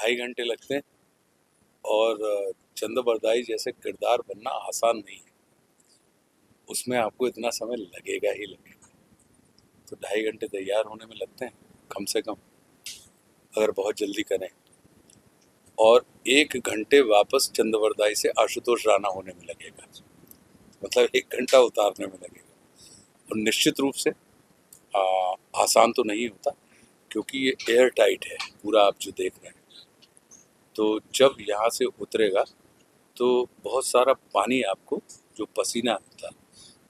2.5 घंटे लगते हैं और चंद जैसे किरदार बनना आसान नहीं है। उसमें आपको इतना समय लगेगा ही लगेगा। तो 2.5 घंटे तैयार होने में लगते हैं कम से कम, अगर बहुत जल्दी करें। और 1 घंटे वापस चंद से आशुतोष राणा होने में लगेगा। मतलब 1 घंटा उतारने में लगेगा। और निश्चित रूप से आसान तो नहीं होता, क्योंकि ये एयर टाइट है पूरा, आप जो देख रहे हैं। तो जब यहाँ से उतरेगा तो बहुत सारा पानी आपको, जो पसीना होता है,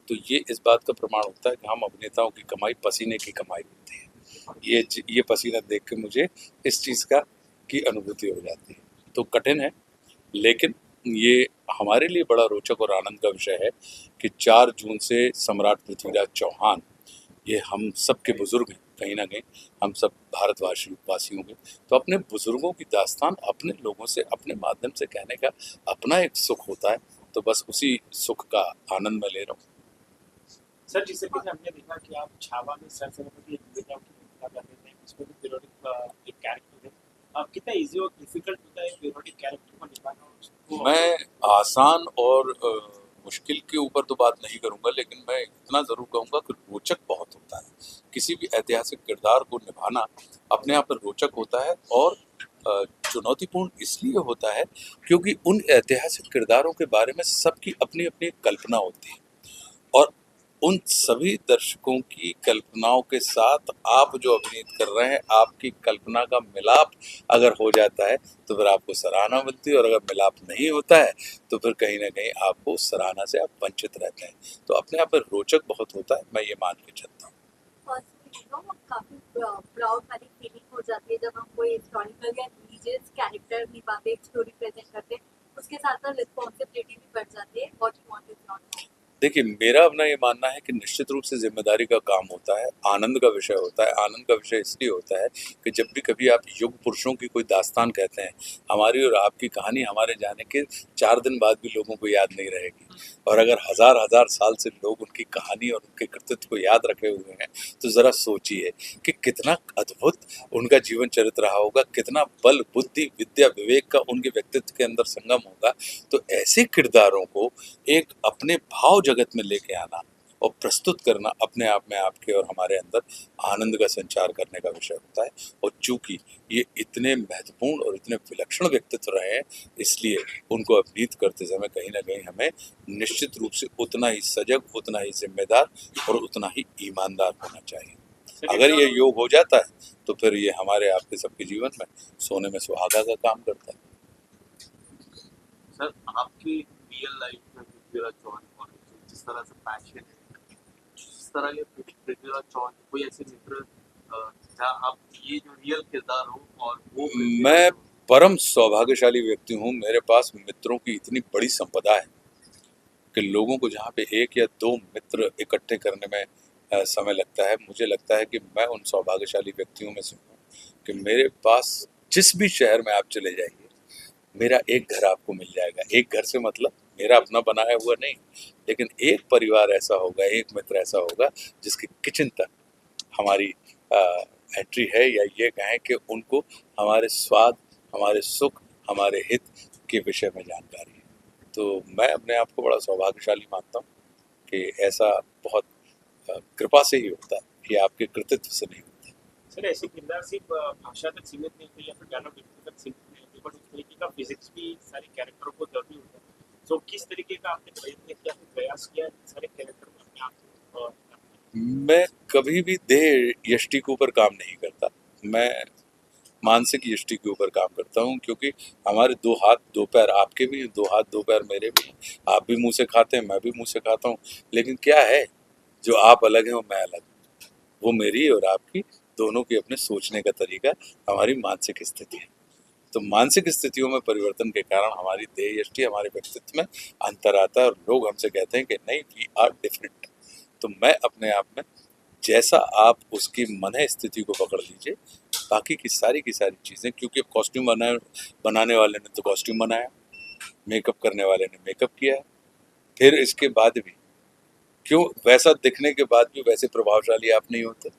तो ये इस बात का प्रमाण होता है कि हम अभिनेताओं की कमाई पसीने की कमाई होती है। ये पसीना देख के मुझे इस चीज़ का की अनुभूति हो जाती है। तो कठिन है, लेकिन ये हमारे लिए बड़ा रोचक और आनंद का विषय है कि 4 जून से सम्राट पृथ्वीराज चौहान, ये हम सब के बुजुर्ग हैं, कहीं ना कहीं हम सब वासियों के, तो अपने बुजुर्गों की दास्तान अपने लोगों से अपने माध्यम से कहने का अपना एक सुख होता है। तो बस उसी सुख का आनंद मैं ले रहा हूँ। सर, जिस तरीके से हमने देखा कि आप छावा में सर सेनापति विक्रांत की भूमिका कर रहे थे, उसमें भी पीरियोडिक एक कैरेक्टर है। कितना इजी और डिफिकल्ट होता है पीरियोडिक कैरेक्टर को निभाना और उसको मैं आसान और मुश्किल के ऊपर तो बात नहीं करूंगा, लेकिन मैं इतना जरूर कहूंगा कि रोचक बहुत होता है। किसी भी ऐतिहासिक किरदार को निभाना अपने आप में रोचक होता है, और चुनौतीपूर्ण इसलिए होता है क्योंकि उन ऐतिहासिक किरदारों के बारे में सबकी अपनी अपनी कल्पना होती है। और उन सभी दर्शकों की कल्पनाओं के साथ आप जो अभिनीत कर रहे हैं, आपकी कल्पना का मिलाप अगर हो जाता है तो फिर आपको सराहना मिलती है, और अगर मिलाप नहीं होता है तो फिर कहीं ना कहीं आपको सराहना से आप वंचित रहते हैं। तो अपने आप में रोचक बहुत होता है, मैं ये मान के चलता हूँ। काफी प्राउड वाली फीलिंग हो जाती है जब हम कोई हिस्टोरिकल या रिलीजियस कैरेक्टर निभाते, एक स्टोरी प्रेजेंट करते हैं, उसके साथ साथ रिस्पॉन्सिबिलिटी भी बढ़ जाती है। What you want is not. देखिए, मेरा अपना ये मानना है कि निश्चित रूप से जिम्मेदारी का काम होता है, आनंद का विषय होता है। आनंद का विषय इसलिए होता है कि जब भी कभी आप युग पुरुषों की कोई दास्तान कहते हैं, हमारी और आपकी कहानी हमारे जाने के 4 दिन बाद भी लोगों को याद नहीं रहेगी। और अगर हजार हजार साल से लोग उनकी कहानी और उनके कृतित्व को याद रखे हुए हैं, तो जरा सोचिए कि कितना अद्भुत उनका जीवन चरित्र रहा होगा, कितना बल, बुद्धि, विद्या, विवेक का उनके व्यक्तित्व के अंदर संगम होगा। तो ऐसे किरदारों को एक अपने भाव जगत में लेके आना और प्रस्तुत करना अपने आप में आपके और हमारे अंदर आनंद का संचार करने का विषय होता है। और चूंकि ये इतने महत्वपूर्ण और इतने विलक्षण व्यक्तित्व रहे हैं, इसलिए उनको अभिनीत करते समय कहीं ना कहीं हमें निश्चित रूप से उतना ही सजग, उतना ही जिम्मेदार और उतना ही ईमानदार होना चाहिए। अगर ये योग हो जाता है तो फिर ये हमारे आपके सबके जीवन में सोने में सुहागा का काम करता है। सर, आपकी रियल लाइफ में पृथ्वीराज चौहान और जिस तरह से पैशन है, जिस तरह के पृथ्वीराज चौहान कोई ऐसे मित्र जहाँ आप ये जो रियल किरदार हो और वो मैं परम सौभाग्यशाली व्यक्ति हूँ। मेरे पास मित्रों की इतनी बड़ी संपदा है कि लोगों को जहाँ पे 1 या 2 मित्र इकट्ठे करने में समय लगता है, मुझे लगता है कि मैं उन सौभाग्यशाली व्यक्तियों में से हूँ कि मेरे पास जिस भी शहर में आप चले जाइए, मेरा एक घर आपको मिल जाएगा। एक घर से मतलब मेरा अपना बनाया हुआ नहीं, लेकिन एक परिवार ऐसा होगा, एक मित्र ऐसा होगा जिसकी किचन तक हमारी एंट्री है, या ये कहें कि उनको हमारे स्वाद, हमारे सुख, हमारे हित के विषय में जानकारी है। तो मैं अपने आप को बड़ा सौभाग्यशाली मानता हूँ कि ऐसा बहुत कृपा से ही होता है, कि आपके कृतित्व से नहीं होता। सर, ऐसे किरदार सिर्फ भाषा तक सीमित नहीं होते या फिर डायलॉग तक सीमित नहीं होते, बट उस तरीके का फिजिक्स भी सारे कैरेक्टरों को जरूरी होता है। तो किस तरीके का आपने प्रयत्न किया, प्रयास किया सारे कैरेक्टर को अपने आप को मैं कभी भी देह यष्टि के ऊपर काम नहीं करता, मैं मानसिक यष्टि के ऊपर काम करता हूँ। क्योंकि हमारे 2 हाथ 2 पैर, आपके भी 2 हाथ 2 पैर मेरे भी हैं। आप भी मुंह से खाते हैं, मैं भी मुंह से खाता हूँ, लेकिन क्या है, जो आप अलग हैं और मैं अलग हूँ। वो मेरी और आपकी दोनों की अपने सोचने का तरीका, हमारी मानसिक स्थिति है। तो मानसिक स्थितियों में परिवर्तन के कारण हमारी देह यष्टि, हमारे व्यक्तित्व में अंतर आता है, और लोग हमसे कहते हैं कि नहीं, वी आर डिफरेंट। तो मैं अपने आप में, जैसा आप उसकी मन स्थिति को पकड़ लीजिए, बाकी की सारी चीज़ें, क्योंकि कॉस्ट्यूम बनाने वाले ने तो कॉस्ट्यूम बनाया, मेकअप करने वाले ने मेकअप किया है, फिर इसके बाद भी क्यों वैसा दिखने के बाद भी वैसे प्रभावशाली आप नहीं होते,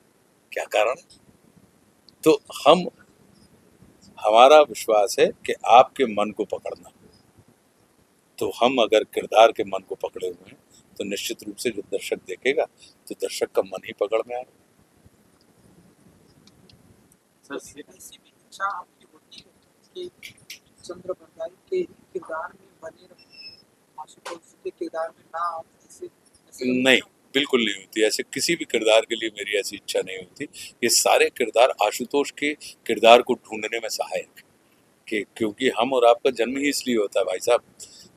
क्या कारण है? तो हम हमारा विश्वास है कि आपके मन को पकड़ना। तो हम अगर किरदार के मन को पकड़े हुए हैं तो निश्चित रूप से जो दर्शक देखेगा तो दर्शक का मन ही पकड़ में आएगा। सर ऐसी भी इच्छा आपकी होती है कि चंद्र बरदाई के ही किरदार में बने रहो, आशुतोष जी के किरदार में ना आओ, ऐसे ऐसे कभी नहीं, बिल्कुल नहीं होती। ऐसे किसी भी किरदार के लिए मेरी ऐसी इच्छा नहीं होती। ये सारे किरदार आशुतोष के किरदार को ढूंढने में सहायक है कि क्योंकि हम और आपका जन्म ही इसलिए होता है भाई साहब।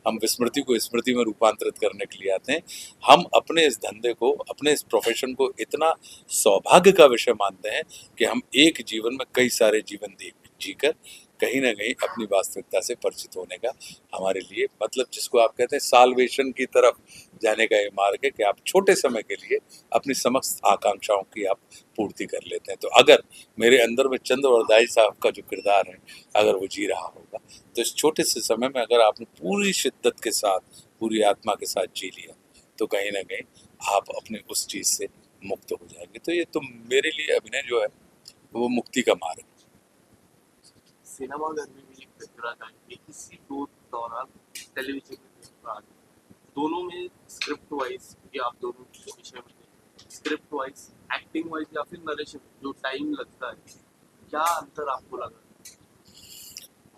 हम विस्मृति को स्मृति में रूपांतरित करने के लिए आते हैं। हम अपने इस धंधे को, अपने इस प्रोफेशन को इतना सौभाग्य का विषय मानते हैं कि हम एक जीवन में कई सारे जीवन जीकर कहीं ना कहीं अपनी वास्तविकता से परिचित होने का हमारे लिए, मतलब जिसको आप कहते हैं साल्वेशन की तरफ जाने का ये मार्ग है कि आप छोटे समय के लिए अपनी समस्त आकांक्षाओं की आप पूर्ति कर लेते हैं। तो अगर मेरे अंदर में चंद्रवरदाई साहब का जो किरदार है अगर वो जी रहा होगा तो इस छोटे से समय में अगर आपने पूरी शिद्दत के साथ, पूरी आत्मा के साथ जी लिया तो कहीं ना कहीं आप अपने उस चीज से मुक्त हो जाएंगे। तो ये तो मेरे लिए अभिनय जो है वो मुक्ति का मार्ग है। सिनेमा घर में भी एक पृथ्वीराज आए एक ही दो दौरान टेलीविजन में पृथ्वीराज, दोनों में स्क्रिप्ट वाइज, क्योंकि आप दोनों के विषय में स्क्रिप्ट वाइज, एक्टिंग वाइज या फिर नरेशन जो टाइम लगता है, क्या अंतर आपको लगा?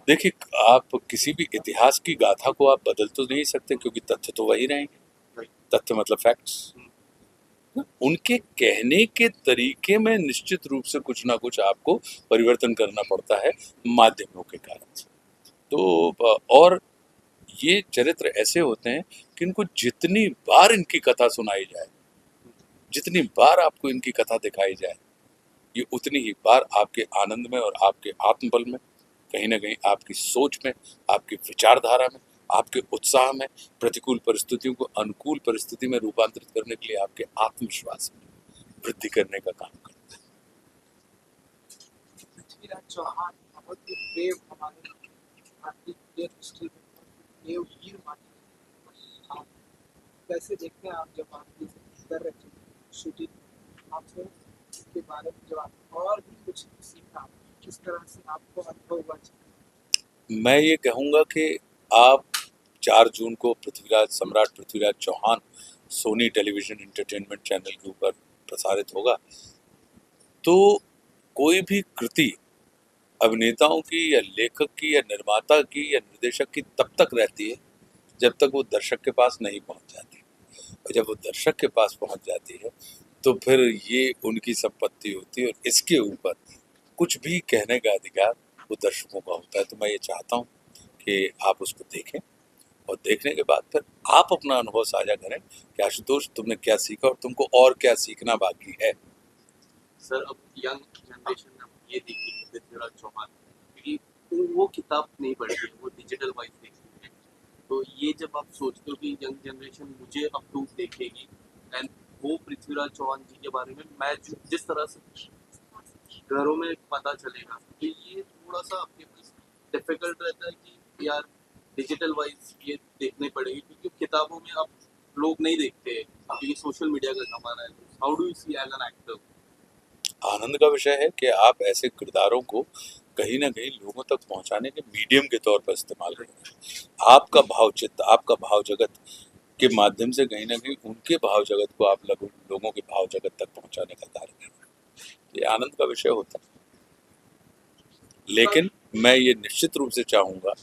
देखिए, आप किसी भी इतिहास की गाथा को आप बदल तो नहीं सकते क्योंकि तथ्य तो वही रहेंगे। तथ्य मतलब फैक्ट्स। उनके कहने के तरीके में निश्चित रूप से कुछ ना कुछ आपको परिवर्तन करना पड़ता है माध्यमों के कारण से। तो और ये चरित्र ऐसे होते हैं कि इनको जितनी बार इनकी कथा सुनाई जाए, जितनी बार आपको इनकी कथा दिखाई जाए, ये उतनी ही बार आपके आनंद में और आपके आत्मबल में, कहीं ना कहीं आपकी सोच में, आपकी विचारधारा में, आपके उत्साह में, प्रतिकूल परिस्थितियों को अनुकूल परिस्थिति में रूपांतरित करने के लिए आपके आत्मविश्वास में वृद्धि करने का काम करता है। पृथ्वीराज चौहान बहुत ही प्रिय हमारे भारतीय प्लेयर हिस्ट्री में प्रिय वीर माने जाते हैं। आप कैसे देखते हैं, आप जब आप ये कर रहे थे शूटिंग, आपसे इसके बारे में जब आप और भी कुछ सीखा, किस तरह से आपको अनुभव हुआ? मैं ये कहूँगा कि आप 4 जून को Prithviraj, Samrat Prithviraj Chauhan Sony television entertainment channel के ऊपर प्रसारित होगा। तो कोई भी कृति अभिनेताओं की या लेखक की या निर्माता की या निर्देशक की तब तक रहती है जब तक वो दर्शक के पास नहीं पहुंच जाती। और जब वो दर्शक के पास पहुंच जाती है तो फिर ये उनकी संपत्ति होती है और इसके ऊपर कुछ भी कहने का अधिकार वो दर्शकों का होता है। तो मैं ये चाहता हूँ कि आप उसको देखें और देखने के बाद फिर आप अपना अनुभव साझा करें कि आशुतोष तुमने क्या सीखा और तुमको और क्या सीखना बाकी है। सर अब यंग जनरेशन में ये देखिए पृथ्वीराज चौहान, क्योंकि वो किताब नहीं पढ़ी है, वो डिजिटल वाइज देखती है। तो ये जब आप सोचते हो कि यंग जनरेशन मुझे अब तो देखेगी एंड वो पृथ्वीराज चौहान जी के बारे में मैं जिस तरह से घरों में पता चलेगा, तो ये थोड़ा सा आपके पास डिफिकल्ट रहता है कि यार डिजिटल वाइज ये देखने पड़ेगी, क्योंकि किताबों में आप लोग नहीं देखते हैं क्योंकि सोशल मीडिया का जमाना है। How do you see as an actor? आनंद का विषय है कि आप ऐसे किरदारों को कहीं ना कहीं लोगों तक पहुंचाने के मीडियम के तौर पर इस्तेमाल करें। आपका भाव चित्त, आपका भाव जगत के माध्यम से कहीं ना कहीं उनके भाव जगत को आप लोगों के भाव जगत तक पहुंचाने का कार्य करें। ये आनंद का विषय होता है। लेकिन मैं ये निश्चित रूप से चाहूंगा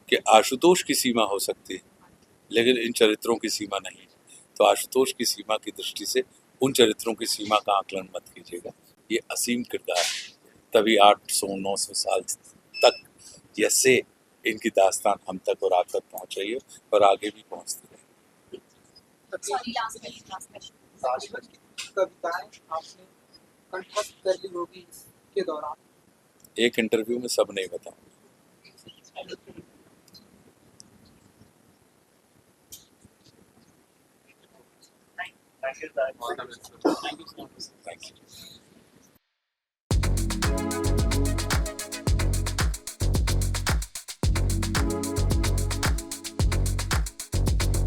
कि आशुतोष की सीमा हो सकती है लेकिन इन चरित्रों की सीमा नहीं। तो आशुतोष की सीमा की दृष्टि से उन चरित्रों की सीमा का आकलन मत कीजिएगा। ये असीम किरदार है, तभी 800-900 साल तक जैसे इनकी दास्तान हम तक और आप तक पहुंच रही है और आगे भी पहुंचती रहेगी। Sorry, last question. राजपथ की कविताएं आपने कंठस्थ कर ली होगी इसके दौरान? एक इंटरव्यू में सब नहीं बताऊंगा। All the best, sir. Thank you so much. Thank you.